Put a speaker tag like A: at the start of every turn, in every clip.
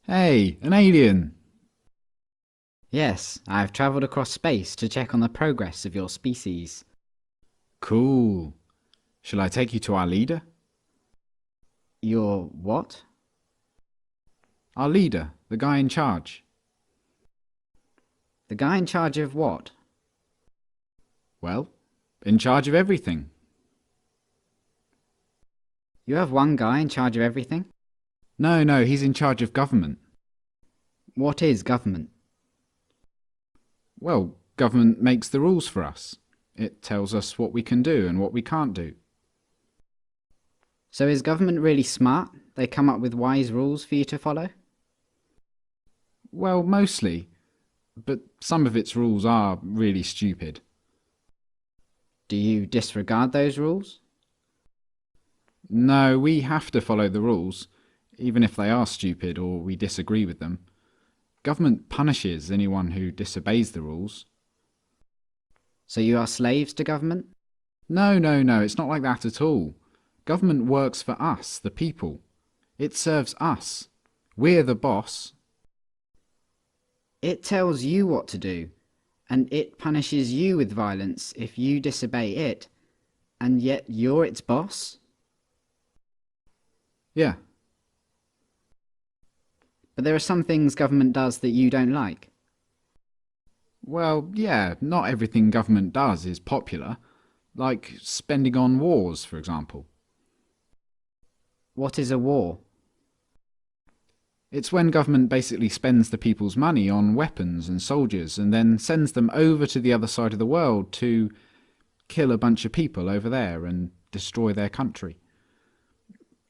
A: Hey, an alien!
B: Yes, I've travelled across space to check on the progress of your species.
A: Cool. Shall I take you to our leader?
B: Your what?
A: Our leader, the guy in charge.
B: The guy in charge of what?
A: Well, in charge of everything.
B: You have one guy in charge of everything?
A: No, he's in charge of government.
B: What is government?
A: Well, government makes the rules for us. It tells us what we can do and what we can't do.
B: So is government really smart? They come up with wise rules for you to follow?
A: Well, mostly, but some of its rules are really stupid.
B: Do you disregard those rules?
A: No, we have to follow the rules, even if they are stupid or we disagree with them. Government punishes anyone who disobeys the rules.
B: So you are slaves to government?
A: No, it's not like that at all. Government works for us, the people. It serves us. We're the boss.
B: It tells you what to do, and it punishes you with violence if you disobey it, and yet you're its boss?
A: Yeah.
B: But there are some things government does that you don't like.
A: Well, yeah, not everything government does is popular. Like spending on wars, for example.
B: What is a war?
A: It's when government basically spends the people's money on weapons and soldiers and then sends them over to the other side of the world to kill a bunch of people over there and destroy their country.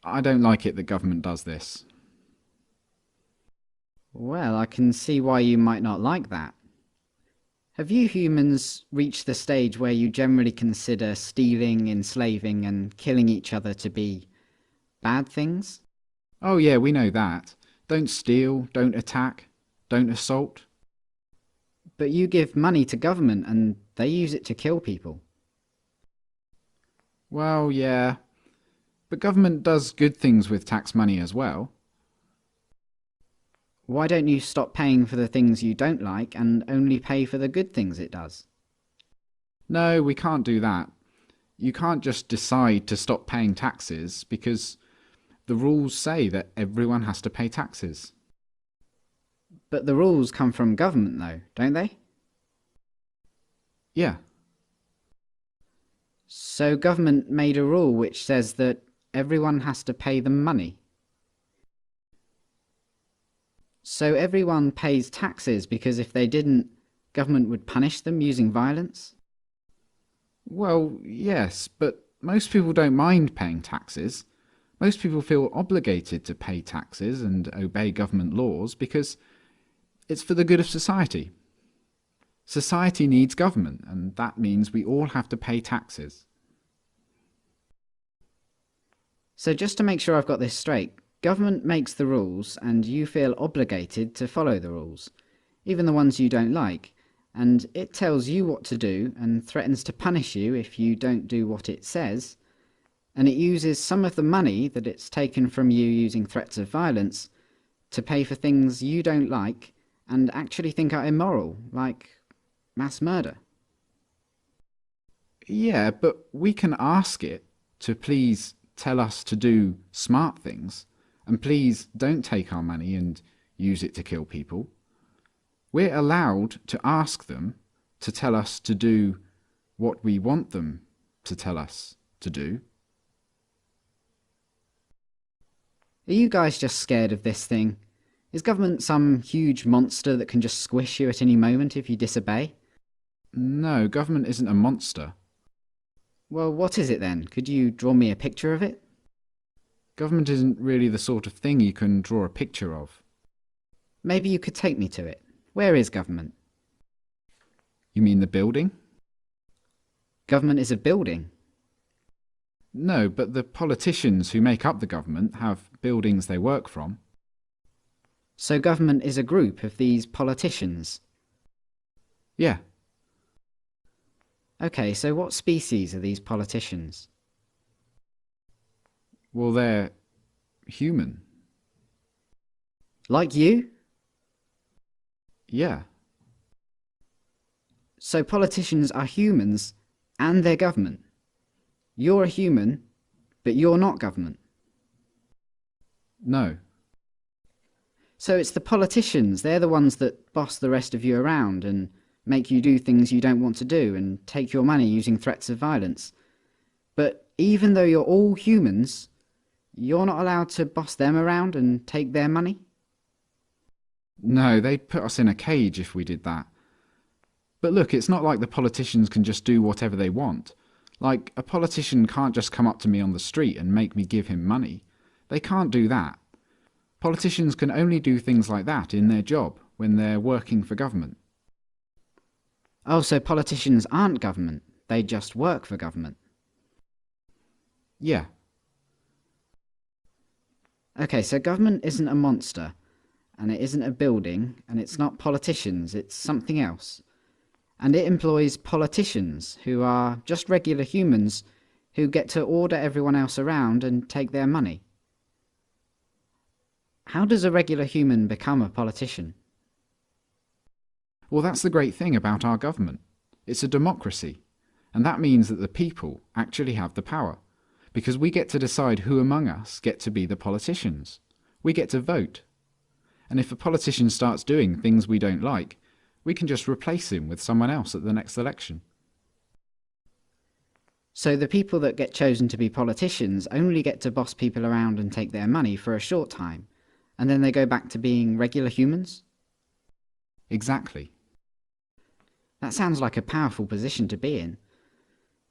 A: I don't like it that government does this.
B: Well, I can see why you might not like that. Have you humans reached the stage where you generally consider stealing, enslaving, and killing each other to be bad things?
A: Oh yeah, we know that. Don't steal, don't attack, don't assault.
B: But you give money to government and they use it to kill people.
A: Well, yeah. But government does good things with tax money as well.
B: Why don't you stop paying for the things you don't like and only pay for the good things it does?
A: No, we can't do that. You can't just decide to stop paying taxes because the rules say that everyone has to pay taxes.
B: But the rules come from government though, don't they?
A: Yeah,
B: So government made a rule which says that everyone has to pay them money. So everyone pays taxes because if they didn't, government would punish them using violence?
A: well, yes, but most people don't mind paying taxes. Most people feel obligated to pay taxes and obey government laws because it's for the good of society. Society needs government, and that means we all have to pay taxes.
B: So just to make sure I've got this straight, government makes the rules and you feel obligated to follow the rules, even the ones you don't like, and it tells you what to do and threatens to punish you if you don't do what it says, and it uses some of the money that it's taken from you using threats of violence to pay for things you don't like and actually think are immoral, like mass murder.
A: Yeah, but we can ask it to please tell us to do smart things, and please don't take our money and use it to kill people. We're allowed to ask them to tell us to do what we want them to tell us to do.
B: Are you guys just scared of this thing? Is government some huge monster that can just squish you at any moment if you disobey?
A: No, government isn't a monster.
B: Well, what is it then? Could you draw me a picture of it?
A: Government isn't really the sort of thing you can draw a picture of.
B: Maybe you could take me to it. Where is government?
A: You mean the building?
B: Government is a building.
A: No, but the politicians who make up the government have buildings they work from.
B: So government is a group of these politicians.
A: Yeah,
B: Okay, so what species are these politicians?
A: well, they're human.
B: Like you?
A: Yeah.
B: So politicians are humans and they're government. You're a human, but you're not government.
A: No.
B: So it's the politicians, they're the ones that boss the rest of you around and make you do things you don't want to do and take your money using threats of violence. But even though you're all humans, you're not allowed to boss them around and take their money?
A: No, they'd put us in a cage if we did that. But look, it's not like the politicians can just do whatever they want. Like, a politician can't just come up to me on the street and make me give him money. They can't do that. Politicians can only do things like that in their job, when they're working for government.
B: Oh, so politicians aren't government, they just work for government.
A: Yeah.
B: Okay, so government isn't a monster, and it isn't a building, and it's not politicians, it's something else. And it employs politicians, who are just regular humans, who get to order everyone else around and take their money. How does a regular human become a politician?
A: Well, that's the great thing about our government. It's a democracy, and that means that the people actually have the power, because we get to decide who among us get to be the politicians. We get to vote. And if a politician starts doing things we don't like, we can just replace him with someone else at the next election.
B: So the people that get chosen to be politicians only get to boss people around and take their money for a short time, and then they go back to being regular humans?
A: Exactly.
B: That sounds like a powerful position to be in.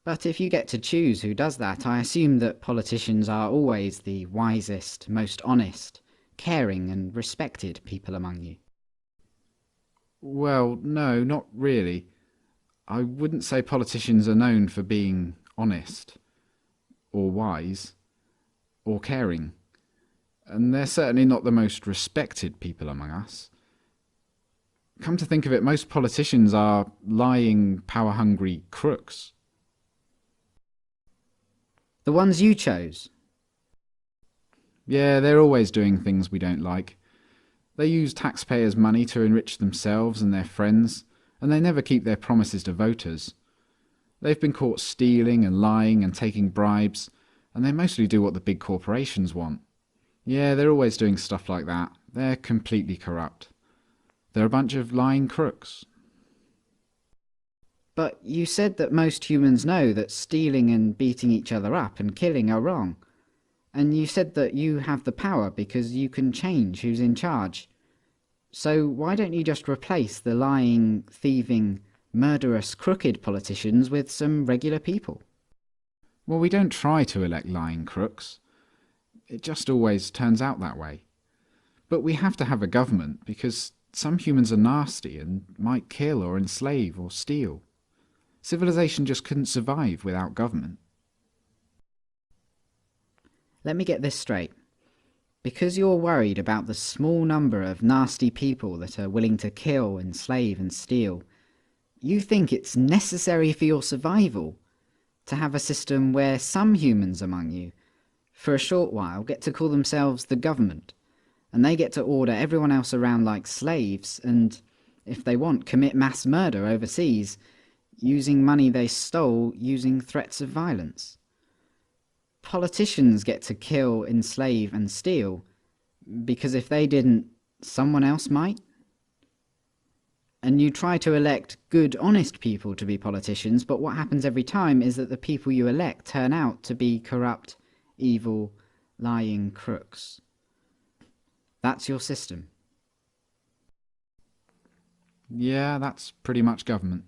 B: But if you get to choose who does that, I assume that politicians are always the wisest, most honest, caring and respected people among you.
A: Well, no, not really. I wouldn't say politicians are known for being honest, or wise, or caring. And they're certainly not the most respected people among us. Come to think of it, most politicians are lying, power-hungry crooks.
B: The ones you chose.
A: Yeah, they're always doing things we don't like. They use taxpayers' money to enrich themselves and their friends, and they never keep their promises to voters. They've been caught stealing and lying and taking bribes, and they mostly do what the big corporations want. Yeah, they're always doing stuff like that. They're completely corrupt. They're a bunch of lying crooks.
B: But you said that most humans know that stealing and beating each other up and killing are wrong. And you said that you have the power because you can change who's in charge. So why don't you just replace the lying, thieving, murderous, crooked politicians with some regular people?
A: Well, we don't try to elect lying crooks. It just always turns out that way. But we have to have a government because some humans are nasty and might kill or enslave or steal. Civilization just couldn't survive without government.
B: Let me get this straight. Because you're worried about the small number of nasty people that are willing to kill, enslave and steal, you think it's necessary for your survival to have a system where some humans among you, for a short while, get to call themselves the government, and they get to order everyone else around like slaves and, if they want, commit mass murder overseas, using money they stole using threats of violence. Politicians get to kill, enslave and steal because if they didn't, someone else might? And you try to elect good, honest people to be politicians, but what happens every time is that the people you elect turn out to be corrupt, evil, lying crooks. That's your system.
A: Yeah, that's pretty much government.